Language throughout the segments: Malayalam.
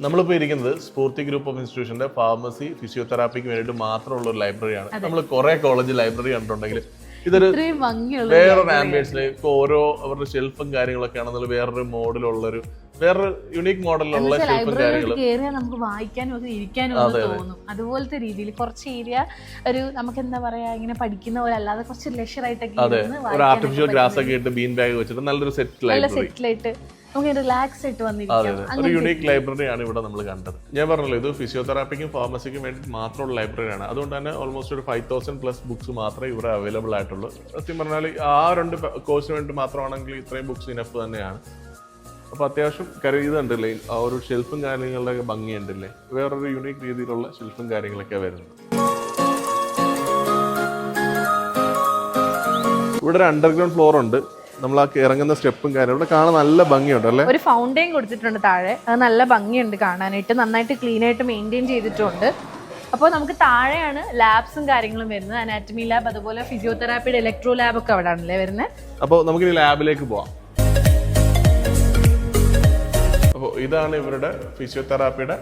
നമ്മളിപ്പോൾ ഇരിക്കുന്നത് സ്ഫൂർത്തി ഗ്രൂപ്പ് ഓഫ് ഇൻസ്റ്റിറ്റ്യൂഷന്റെ ഫാർമസി ഫിസിയോതെറാപ്പിക്ക് വേണ്ടിയിട്ട് മാത്രമുള്ള ഒരു ലൈബ്രറിയാണ്. നമ്മൾ കുറെ കോളേജ് ലൈബ്രറി കണ്ടിട്ടുണ്ടെങ്കിൽ ഇതൊരു വേറൊരു ആംബിയൻസിൽ ഇപ്പോൾ ഓരോ അവരുടെ ഷെൽഫും കാര്യങ്ങളൊക്കെ ആണെന്നുള്ള വേറൊരു മോഡലുള്ളൊരു വേറൊരു യുണീക് മോഡലിലുള്ള ഷെൽഫും കാര്യങ്ങളും നമുക്ക് വായിക്കാനും ഒക്കെ ഇരിക്കാനും തോന്നും. അതുപോലത്തെ രീതിയിൽ കുറച്ച് ഏരിയ ഒരു നമുക്ക് എന്താ പറയാ ഇങ്ങനെ പഠിക്കുന്ന പോലെ അല്ലാതെ കുറച്ച് ലെഷർ ആയിട്ടൊക്കെ ഒരു ആർട്ടിഫിഷ്യൽ ഗ്രാസ് ഒക്കെ ഇട്ട് ബീൻ ബാഗ് വെച്ചിട്ട് നല്ലൊരു സെറ്റ് ലൈബ്രറി ഒരു യുണീക് ലൈബ്രറിയാണ് ഇവിടെ നമ്മൾ കണ്ടത്. ഞാൻ പറഞ്ഞല്ലോ ഇത് ഫിസിയോതെറാപ്പിക്കും ഫാർമസിക്കും വേണ്ടി മാത്രമുള്ള ലൈബ്രറിയാണ്. അതുകൊണ്ട് തന്നെ ഓൾമോസ്റ്റ് ഒരു 5000+ ബുക്സ് മാത്രമേ ഇവിടെ അവൈലബിൾ ആയിട്ടുള്ളൂ. സത്യം പറഞ്ഞാൽ ആ 2 കോഴ്സിന് വേണ്ടി മാത്രമാണെങ്കിൽ ഇത്രയും ബുക്സ് ഇനഫ് തന്നെയാണ്. അപ്പോൾ അത്യാവശ്യം ഇതുണ്ടല്ലേ ആ ഒരു ഷെൽഫും കാര്യങ്ങളുടെ ഭംഗിയുണ്ടല്ലേ, വേറൊരു യുണീക് രീതിയിലുള്ള ഷെൽഫും കാര്യങ്ങളൊക്കെ വരുന്നത്. ഇവിടെ ഒരു അണ്ടർഗ്രൗണ്ട് ഫ്ലോർ ഉണ്ട്. നമ്മൾ ആ ഇറങ്ങുന്ന സ്റ്റെപ്പും കാര്യം ഇവിടെ കാണാൻ നല്ല ഭംഗിയുണ്ട് അല്ലേ. ഒരു ഫൗണ്ടെയിൻ കൊടുത്തിട്ടുണ്ട് താഴെ, അത് നല്ല ഭംഗിയുണ്ട് കാണാനായിട്ട്, നന്നായിട്ട് ക്ലീൻ ആയിട്ട് മെയിൻറ്റെയിൻ ചെയ്തിട്ടുണ്ട്. അപ്പോൾ നമുക്ക് താഴെയാണ് ലാബ്സും കാര്യങ്ങളും വരുന്നത്, അനാറ്റമി ലാബ് അതുപോലെ ഫിസിയോതെറാപ്പിയുടെ ഇലക്ട്രോ ലാബ് ഒക്കെ അവിടെ ആണല്ലേ വരുന്നത്. അപ്പോൾ നമുക്ക് ഇനി ലാബിലേക്ക് പോവാം. അപ്പോൾ ഇതാണ് ഇവരുടെ ഫിസിയോതെറാപ്പിയുടെ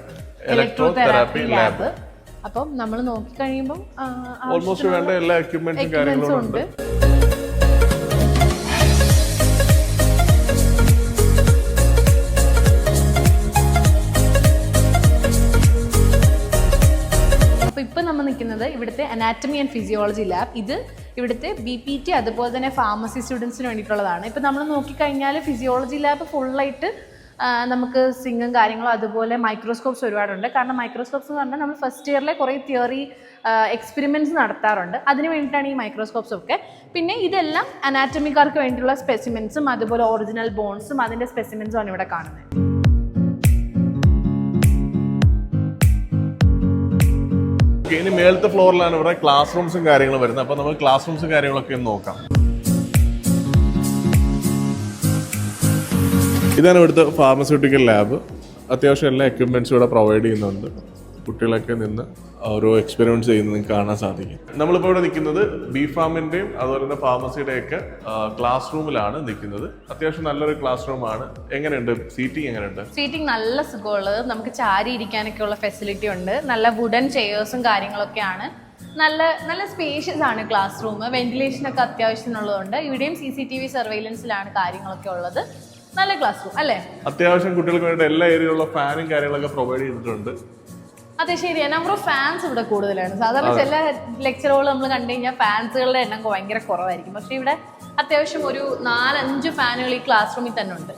ഇലക്ട്രോ തെറാപ്പി ലാബ്. അപ്പം നമ്മൾ നോക്കി കഴിയുമ്പോൾ ഓൾമോസ്റ്റ് വേണ്ട എല്ലാ എക്യുപ്മെന്റ്സും കാര്യങ്ങളും ഉണ്ട്. ഇപ്പം നമ്മൾ നിൽക്കുന്നത് ഇവിടുത്തെ അനാറ്റമി ആൻഡ് ഫിസിയോളജി ലാബ്. ഇത് ഇവിടുത്തെ BPT അതുപോലെ തന്നെ ഫാർമസി സ്റ്റുഡൻസിന് വേണ്ടിയിട്ടുള്ളതാണ്. ഇപ്പം നമ്മൾ നോക്കിക്കഴിഞ്ഞാൽ ഫിസിയോളജി ലാബ് ഫുള്ളായിട്ട് നമുക്ക് സിങ്ങും കാര്യങ്ങളും അതുപോലെ മൈക്രോസ്കോപ്സ് ഒരുപാടുണ്ട്. കാരണം മൈക്രോസ്കോപ്സ് എന്ന് പറഞ്ഞാൽ നമ്മൾ ഫസ്റ്റ് ഇയറിലെ കുറേ തിയറി എക്സ്പെരിമെൻറ്റ്സ് നടത്താറുണ്ട്, അതിന് വേണ്ടിയിട്ടാണ് ഈ മൈക്രോസ്കോപ്സ് ഒക്കെ. പിന്നെ ഇതെല്ലാം അനാറ്റമിക്കാർക്ക് വേണ്ടിയുള്ള സ്പെസിമെൻസും അതുപോലെ ഒറിജിനൽ ബോൺസും അതിൻ്റെ സ്പെസിമെൻസും ആണ് ഇവിടെ കാണുന്നത്. ഇനി മേളത്തെ ഫ്ലോറിലാണ് ഇവിടെ ക്ലാസ് റൂംസും കാര്യങ്ങളും വരുന്നത്. അപ്പോൾ നമുക്ക് ക്ലാസ് റൂംസും കാര്യങ്ങളൊക്കെ ഒന്ന് നോക്കാം. ഇതാണ് ഇവിടുത്തെ ഫാർമസ്യൂട്ടിക്കൽ ലാബ്. അത്യാവശ്യം എല്ലാ എക്യുപ്മെന്റ്സും ഇവിടെ പ്രൊവൈഡ് ചെയ്യുന്നുണ്ട്. കുട്ടികളൊക്കെ നിന്ന് ഓരോ എക്സ്പെരിമെന്റ്സ് ചെയ്യുന്നത് നിങ്ങൾക്ക് കാണാൻ സാധിക്കും. നമ്മളിപ്പോൾ ഇവിടെ നിൽക്കുന്നത് ബിഫാമിന്റെയും അതുപോലെ തന്നെ ഫാർമസിയുടെയൊക്കെ ക്ലാസ് റൂമിലാണ് നിൽക്കുന്നത്. അത്യാവശ്യം നല്ലൊരു ക്ലാസ് റൂമാണ്. എങ്ങനെയുണ്ട് സീറ്റിംഗ്? എങ്ങനെയുണ്ട് സീറ്റിംഗ്? നല്ല സുഖമുള്ളത്, നമുക്ക് ചാരി ഇരിക്കാനൊക്കെ ഉള്ള ഫെസിലിറ്റി ഉണ്ട്. നല്ല വുഡൻ ചെയേഴ്സും കാര്യങ്ങളൊക്കെയാണ്. നല്ല നല്ല സ്പേഷ്യസ് ആണ് ക്ലാസ് റൂം. വെന്റിലേഷൻ ഒക്കെ അത്യാവശ്യത്തിനുള്ളതുണ്ട്. ഇവിടെയും CCTV സർവൈലൻസിലാണ് കാര്യങ്ങളൊക്കെ ഉള്ളത്. നല്ല ക്ലാസ് റൂം അല്ലേ? അത്യാവശ്യം കുട്ടികൾക്ക് വേണ്ടി എല്ലാ ഏരിയയിലുള്ള ഫാനും കാര്യങ്ങളൊക്കെ പ്രൊവൈഡ് ചെയ്തിട്ടുണ്ട്. അതെ, ശരിയാണ്. നമ്പർ ഓഫ് ഫാൻസ് ഇവിടെ കൂടുതലാണ്. സാധാരണ ചില ലെക്ചറുകൾ നമ്മൾ കണ്ടു കഴിഞ്ഞാൽ ഫാൻസുകളുടെ എണ്ണം ഭയങ്കര കുറവായിരിക്കും. പക്ഷേ ഇവിടെ അത്യാവശ്യം ഒരു 4-5 ഫാനുകൾ ഈ ക്ലാസ് റൂമിൽ തന്നെ ഉണ്ട്.